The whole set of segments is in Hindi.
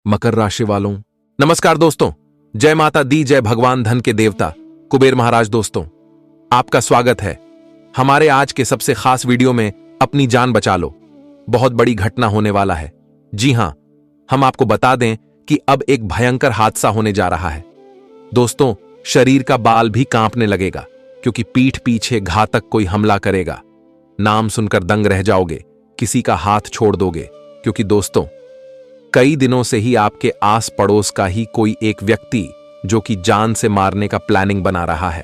मकर राशि वालों, नमस्कार दोस्तों। जय माता दी, जय भगवान धन के देवता कुबेर महाराज। दोस्तों, आपका स्वागत है हमारे आज के सबसे खास वीडियो में। अपनी जान बचा लो, बहुत बड़ी घटना होने वाला है। जी हां, हम आपको बता दें कि अब एक भयंकर हादसा होने जा रहा है। दोस्तों, शरीर का बाल भी कांपने लगेगा क्योंकि पीठ पीछे घातक कोई हमला करेगा। नाम सुनकर दंग रह जाओगे, किसी का हाथ छोड़ दोगे, क्योंकि दोस्तों कई दिनों से ही आपके आस पड़ोस का ही कोई एक व्यक्ति जो कि जान से मारने का प्लानिंग बना रहा है।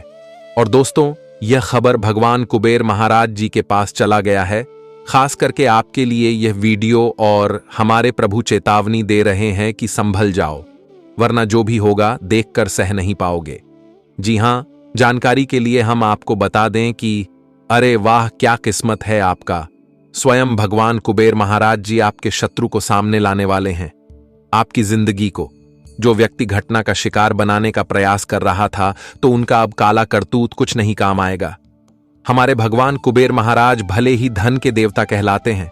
और दोस्तों, यह खबर भगवान कुबेर महाराज जी के पास चला गया है। खास करके आपके लिए यह वीडियो और हमारे प्रभु चेतावनी दे रहे हैं कि संभल जाओ, वरना जो भी होगा देखकर सह नहीं पाओगे। जी हां, जानकारी के लिए हम आपको बता दें कि अरे वाह, क्या किस्मत है आपका। स्वयं भगवान कुबेर महाराज जी आपके शत्रु को सामने लाने वाले हैं। आपकी जिंदगी को जो व्यक्ति घटना का शिकार बनाने का प्रयास कर रहा था, तो उनका अब काला करतूत कुछ नहीं काम आएगा। हमारे भगवान कुबेर महाराज भले ही धन के देवता कहलाते हैं,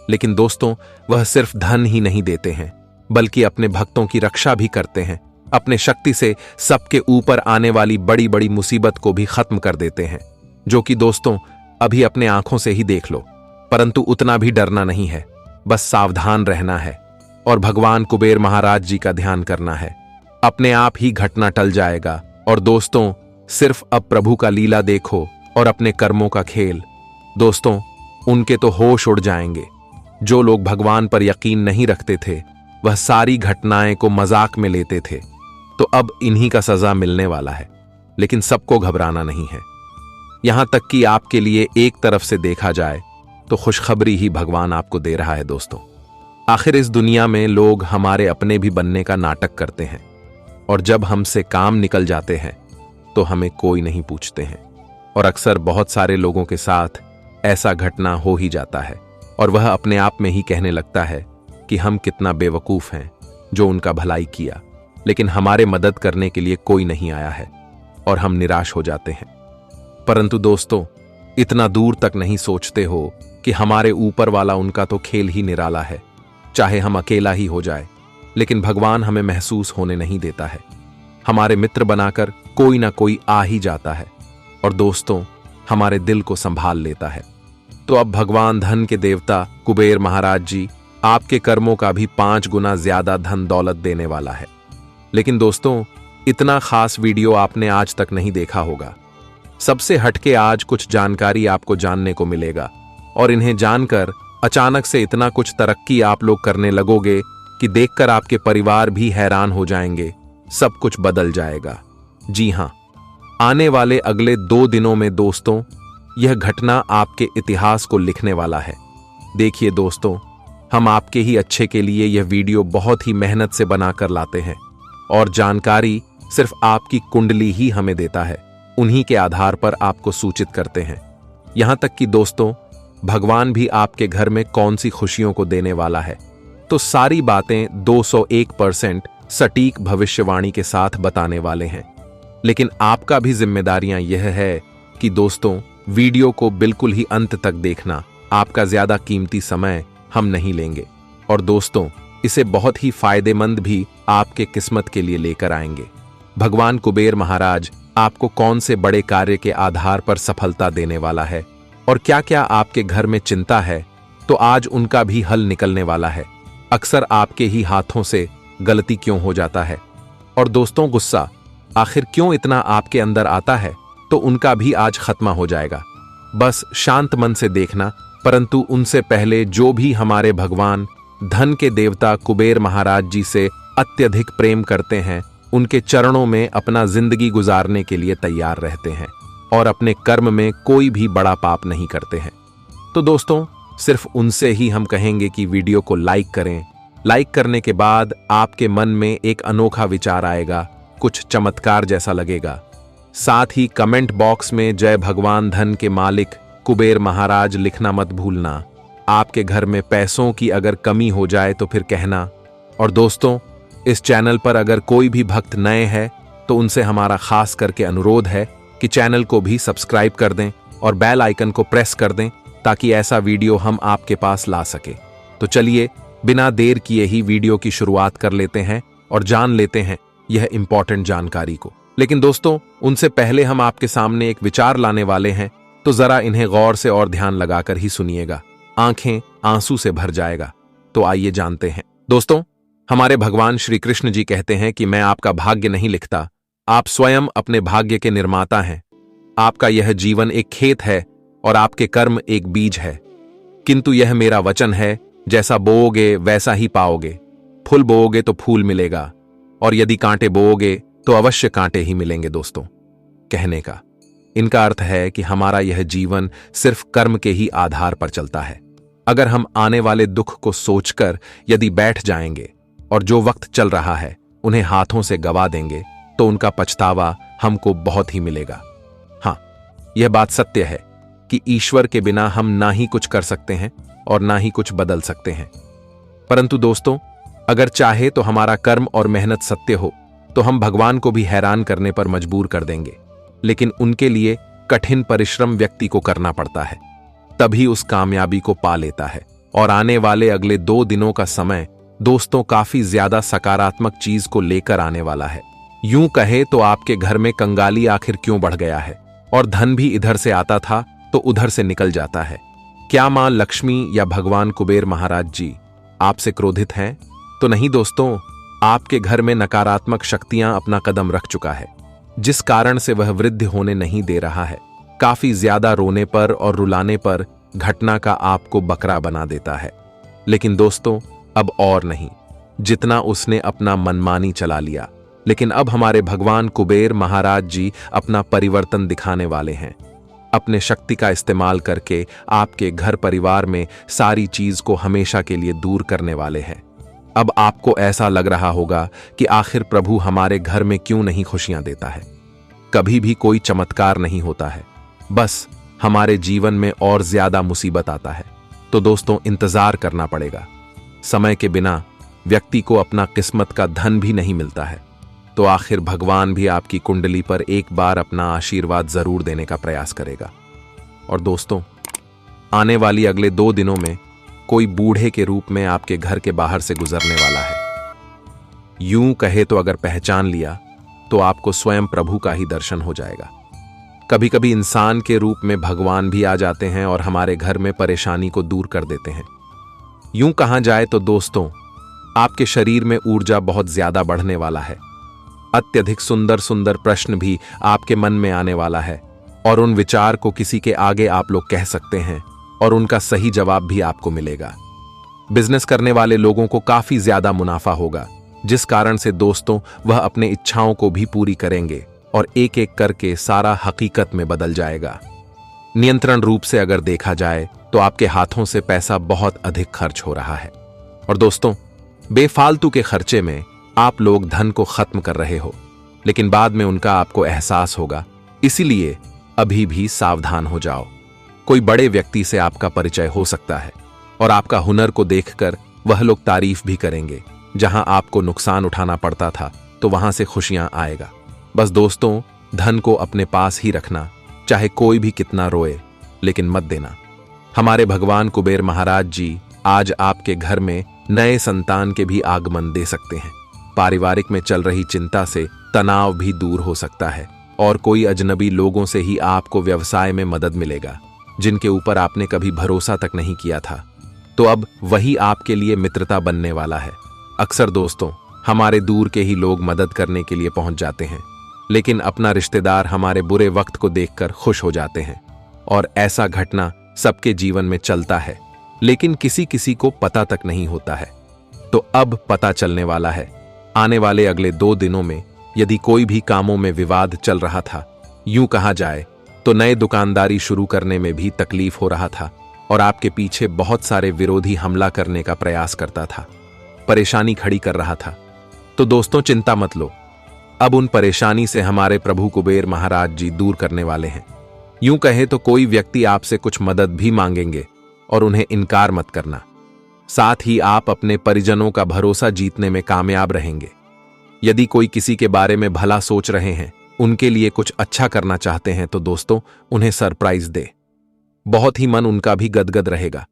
लेकिन दोस्तों वह सिर्फ धन ही नहीं देते हैं, बल्कि अपने भक्तों की रक्षा भी करते हैं। अपने शक्ति से सबके ऊपर आने वाली बड़ी बड़ी मुसीबत को भी खत्म कर देते हैं, जो कि दोस्तों अभी अपने आंखों से ही देख लो। परंतु उतना भी डरना नहीं है, बस सावधान रहना है और भगवान कुबेर महाराज जी का ध्यान करना है। अपने आप ही घटना टल जाएगा। और दोस्तों, सिर्फ अब प्रभु का लीला देखो और अपने कर्मों का खेल। दोस्तों, उनके तो होश उड़ जाएंगे। जो लोग भगवान पर यकीन नहीं रखते थे, वह सारी घटनाएं को मजाक में लेते थे, तो अब इन्हीं का सजा मिलने वाला है। लेकिन सबको घबराना नहीं है। यहां तक कि आपके लिए एक तरफ से देखा जाए तो खुशखबरी ही भगवान आपको दे रहा है। दोस्तों, आखिर इस दुनिया में लोग हमारे अपने भी बनने का नाटक करते हैं, और जब हमसे काम निकल जाते हैं तो हमें कोई नहीं पूछते हैं। और अक्सर बहुत सारे लोगों के साथ ऐसा घटना हो ही जाता है, और वह अपने आप में ही कहने लगता है कि हम कितना बेवकूफ हैं जो उनका भलाई किया, लेकिन हमारे मदद करने के लिए कोई नहीं आया है, और हम निराश हो जाते हैं। परंतु दोस्तों, इतना दूर तक नहीं सोचते हो कि हमारे ऊपर वाला उनका तो खेल ही निराला है। चाहे हम अकेला ही हो जाए, लेकिन भगवान हमें महसूस होने नहीं देता है। हमारे मित्र बनाकर कोई ना कोई आ ही जाता है, और दोस्तों हमारे दिल को संभाल लेता है। तो अब भगवान धन के देवता कुबेर महाराज जी आपके कर्मों का भी 5 गुना ज्यादा धन दौलत देने वाला है। लेकिन दोस्तों, इतना खास वीडियो आपने आज तक नहीं देखा होगा। सबसे हटके आज कुछ जानकारी आपको जानने को मिलेगा, और इन्हें जानकर अचानक से इतना कुछ तरक्की आप लोग करने लगोगे कि देखकर आपके परिवार भी हैरान हो जाएंगे। सब कुछ बदल जाएगा। जी हां, आने वाले अगले 2 दिनों में दोस्तों यह घटना आपके इतिहास को लिखने वाला है। देखिए दोस्तों, हम आपके ही अच्छे के लिए यह वीडियो बहुत ही मेहनत से बनाकर लाते हैं, और जानकारी सिर्फ आपकी कुंडली ही हमें देता है। उन्हीं के आधार पर आपको सूचित करते हैं। यहां तक कि दोस्तों, भगवान भी आपके घर में कौन सी खुशियों को देने वाला है, तो सारी बातें 201% सटीक भविष्यवाणी के साथ बताने वाले हैं। लेकिन आपका भी जिम्मेदारियां यह है कि दोस्तों वीडियो को बिल्कुल ही अंत तक देखना। आपका ज्यादा कीमती समय हम नहीं लेंगे, और दोस्तों इसे बहुत ही फायदेमंद भी आपके किस्मत के लिए लेकर आएंगे। भगवान कुबेर महाराज आपको कौन से बड़े कार्य के आधार पर सफलता देने वाला है, और क्या क्या आपके घर में चिंता है, तो आज उनका भी हल निकलने वाला है। अक्सर आपके ही हाथों से गलती क्यों हो जाता है, और दोस्तों गुस्सा आखिर क्यों इतना आपके अंदर आता है, तो उनका भी आज खत्म हो जाएगा। बस शांत मन से देखना। परंतु उनसे पहले जो भी हमारे भगवान धन के देवता कुबेर महाराज जी से अत्यधिक प्रेम करते हैं, उनके चरणों में अपना जिंदगी गुजारने के लिए तैयार रहते हैं, और अपने कर्म में कोई भी बड़ा पाप नहीं करते हैं। तो दोस्तों, सिर्फ उनसे ही हम कहेंगे कि वीडियो को लाइक करें। लाइक करने के बाद आपके मन में एक अनोखा विचार आएगा, कुछ चमत्कार जैसा लगेगा। साथ ही कमेंट बॉक्स में जय भगवान धन के मालिक कुबेर महाराज लिखना मत भूलना। आपके घर में पैसों की अगर कमी हो जाए तो फिर कहना। और दोस्तों, इस चैनल पर अगर कोई भी भक्त नए हैं, तो उनसे हमारा खास करके अनुरोध है कि चैनल को भी सब्सक्राइब कर दें और बेल आइकन को प्रेस कर दें, ताकि ऐसा वीडियो हम आपके पास ला सके। तो चलिए बिना देर किए ही वीडियो की शुरुआत कर लेते हैं और जान लेते हैं यह इंपॉर्टेंट जानकारी को। लेकिन दोस्तों, उनसे पहले हम आपके सामने एक विचार लाने वाले हैं, तो जरा इन्हें गौर से और ध्यान लगाकर ही सुनिएगा। आंखें आंसू से भर जाएगा। तो आइए जानते हैं। दोस्तों, हमारे भगवान श्री कृष्ण जी कहते हैं कि मैं आपका भाग्य नहीं लिखता, आप स्वयं अपने भाग्य के निर्माता हैं। आपका यह जीवन एक खेत है और आपके कर्म एक बीज है। किंतु यह मेरा वचन है, जैसा बोओगे वैसा ही पाओगे। फूल बोओगे तो फूल मिलेगा, और यदि कांटे बोओगे तो अवश्य कांटे ही मिलेंगे। दोस्तों, कहने का इनका अर्थ है कि हमारा यह जीवन सिर्फ कर्म के ही आधार पर चलता है। अगर हम आने वाले दुख को सोचकर यदि बैठ जाएंगे और जो वक्त चल रहा है उन्हें हाथों से गवा देंगे, तो उनका पछतावा हमको बहुत ही मिलेगा। हाँ, यह बात सत्य है कि ईश्वर के बिना हम ना ही कुछ कर सकते हैं और ना ही कुछ बदल सकते हैं। परंतु दोस्तों, अगर चाहे तो हमारा कर्म और मेहनत सत्य हो तो हम भगवान को भी हैरान करने पर मजबूर कर देंगे। लेकिन उनके लिए कठिन परिश्रम व्यक्ति को करना पड़ता है, तभी उस कामयाबी को पा लेता है। और आने वाले अगले 2 दिनों का समय दोस्तों काफी ज्यादा सकारात्मक चीज को लेकर आने वाला है। यूं कहे तो आपके घर में कंगाली आखिर क्यों बढ़ गया है, और धन भी इधर से आता था तो उधर से निकल जाता है। क्या मां लक्ष्मी या भगवान कुबेर महाराज जी आपसे क्रोधित हैं? तो नहीं दोस्तों, आपके घर में नकारात्मक शक्तियां अपना कदम रख चुका है, जिस कारण से वह वृद्धि होने नहीं दे रहा है। काफी ज्यादा रोने पर और रुलाने पर घटना का आपको बकरा बना देता है। लेकिन दोस्तों, अब और नहीं, जितना उसने अपना मनमानी चला लिया। लेकिन अब हमारे भगवान कुबेर महाराज जी अपना परिवर्तन दिखाने वाले हैं। अपने शक्ति का इस्तेमाल करके आपके घर परिवार में सारी चीज को हमेशा के लिए दूर करने वाले हैं। अब आपको ऐसा लग रहा होगा कि आखिर प्रभु हमारे घर में क्यों नहीं खुशियां देता है। कभी भी कोई चमत्कार नहीं होता है, बस हमारे जीवन में और ज्यादा मुसीबत आता है। तो दोस्तों, इंतजार करना पड़ेगा। समय के बिना व्यक्ति को अपना किस्मत का धन भी नहीं मिलता है। तो आखिर भगवान भी आपकी कुंडली पर एक बार अपना आशीर्वाद जरूर देने का प्रयास करेगा। और दोस्तों, आने वाली अगले 2 दिनों में कोई बूढ़े के रूप में आपके घर के बाहर से गुजरने वाला है। यूं कहे तो अगर पहचान लिया तो आपको स्वयं प्रभु का ही दर्शन हो जाएगा। कभी कभी इंसान के रूप में भगवान भी आ जाते हैं और हमारे घर में परेशानी को दूर कर देते हैं। यूं कहा जाए तो दोस्तों, आपके शरीर में ऊर्जा बहुत ज्यादा बढ़ने वाला है। अत्यधिक सुंदर सुंदर प्रश्न भी आपके मन में आने वाला है, और उन विचार को किसी के आगे आप लोग कह सकते हैं और उनका सही जवाब भी आपको मिलेगा। बिजनेस करने वाले लोगों को काफी ज्यादा मुनाफा होगा, जिस कारण से दोस्तों वह अपने इच्छाओं को भी पूरी करेंगे और एक एक करके सारा हकीकत में बदल जाएगा। नियंत्रण रूप से अगर देखा जाए तो आपके हाथों से पैसा बहुत अधिक खर्च हो रहा है। और दोस्तों, बेफालतू के खर्चे में आप लोग धन को खत्म कर रहे हो, लेकिन बाद में उनका आपको एहसास होगा। इसीलिए अभी भी सावधान हो जाओ। कोई बड़े व्यक्ति से आपका परिचय हो सकता है और आपका हुनर को देखकर वह लोग तारीफ भी करेंगे। जहां आपको नुकसान उठाना पड़ता था तो वहां से खुशियां आएगा। बस दोस्तों, धन को अपने पास ही रखना, चाहे कोई भी कितना रोए, लेकिन मत देना। हमारे भगवान कुबेर महाराज जी आज आपके घर में नए संतान के भी आगमन दे सकते हैं। पारिवारिक में चल रही चिंता से तनाव भी दूर हो सकता है, और कोई अजनबी लोगों से ही आपको व्यवसाय में मदद मिलेगा, जिनके ऊपर आपने कभी भरोसा तक नहीं किया था। तो अब वही आपके लिए मित्रता बनने वाला है। अक्सर दोस्तों, हमारे दूर के ही लोग मदद करने के लिए पहुंच जाते हैं, लेकिन अपना रिश्तेदार हमारे बुरे वक्त को देखकर खुश हो जाते हैं। और ऐसा घटना सबके जीवन में चलता है, लेकिन किसी किसी को पता तक नहीं होता है। तो अब पता चलने वाला है। आने वाले अगले 2 दिनों में यदि कोई भी कामों में विवाद चल रहा था, यूं कहा जाए तो नए दुकानदारी शुरू करने में भी तकलीफ हो रहा था, और आपके पीछे बहुत सारे विरोधी हमला करने का प्रयास करता था, परेशानी खड़ी कर रहा था, तो दोस्तों चिंता मत लो। अब उन परेशानी से हमारे प्रभु कुबेर महाराज जी दूर करने वाले हैं। यूं कहे तो कोई व्यक्ति आपसे कुछ मदद भी मांगेंगे और उन्हें इनकार मत करना। साथ ही आप अपने परिजनों का भरोसा जीतने में कामयाब रहेंगे। यदि कोई किसी के बारे में भला सोच रहे हैं, उनके लिए कुछ अच्छा करना चाहते हैं, तो दोस्तों उन्हें सरप्राइज दे। बहुत ही मन उनका भी गदगद रहेगा।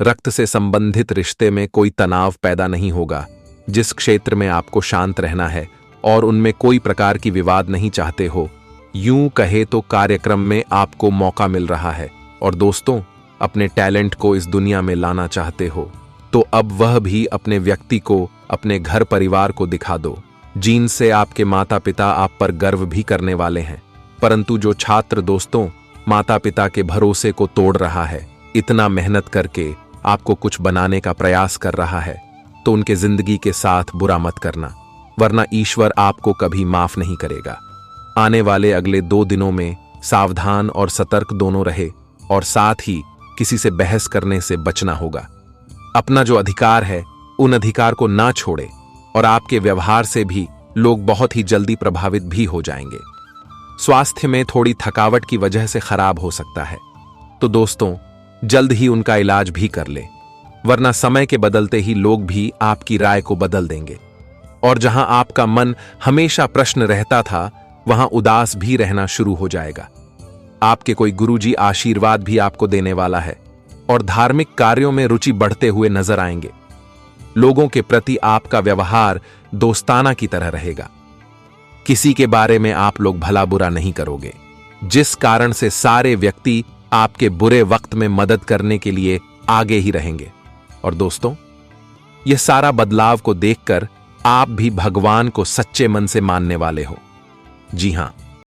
रक्त से संबंधित रिश्ते में कोई तनाव पैदा नहीं होगा। जिस क्षेत्र में आपको शांत रहना है और उनमें कोई प्रकार की विवाद नहीं चाहते हो, यूं कहे तो कार्यक्रम में आपको मौका मिल रहा है। और दोस्तों, अपने टैलेंट को इस दुनिया में लाना चाहते हो तो अब वह भी अपने व्यक्ति को, अपने घर परिवार को दिखा दो, जिनसे आपके माता पिता आप पर गर्व भी करने वाले हैं। परंतु जो छात्र दोस्तों माता पिता के भरोसे को तोड़ रहा है, इतना मेहनत करके आपको कुछ बनाने का प्रयास कर रहा है, तो उनके जिंदगी के साथ बुरा मत करना, वरना ईश्वर आपको कभी माफ नहीं करेगा। आने वाले अगले 2 दिनों में सावधान और सतर्क दोनों रहे और साथ ही किसी से बहस करने से बचना होगा। अपना जो अधिकार है उन अधिकार को ना छोड़े, और आपके व्यवहार से भी लोग बहुत ही जल्दी प्रभावित भी हो जाएंगे। स्वास्थ्य में थोड़ी थकावट की वजह से खराब हो सकता है, तो दोस्तों जल्द ही उनका इलाज भी कर ले, वरना समय के बदलते ही लोग भी आपकी राय को बदल देंगे। और जहां आपका मन हमेशा प्रश्न रहता था, वहां उदास भी रहना शुरू हो जाएगा। आपके कोई गुरुजी आशीर्वाद भी आपको देने वाला है और धार्मिक कार्यों में रुचि बढ़ते हुए नजर आएंगे। लोगों के प्रति आपका व्यवहार दोस्ताना की तरह रहेगा। किसी के बारे में आप लोग भला बुरा नहीं करोगे, जिस कारण से सारे व्यक्ति आपके बुरे वक्त में मदद करने के लिए आगे ही रहेंगे। और दोस्तों, यह सारा बदलाव को देखकर आप भी भगवान को सच्चे मन से मानने वाले हो। जी हां,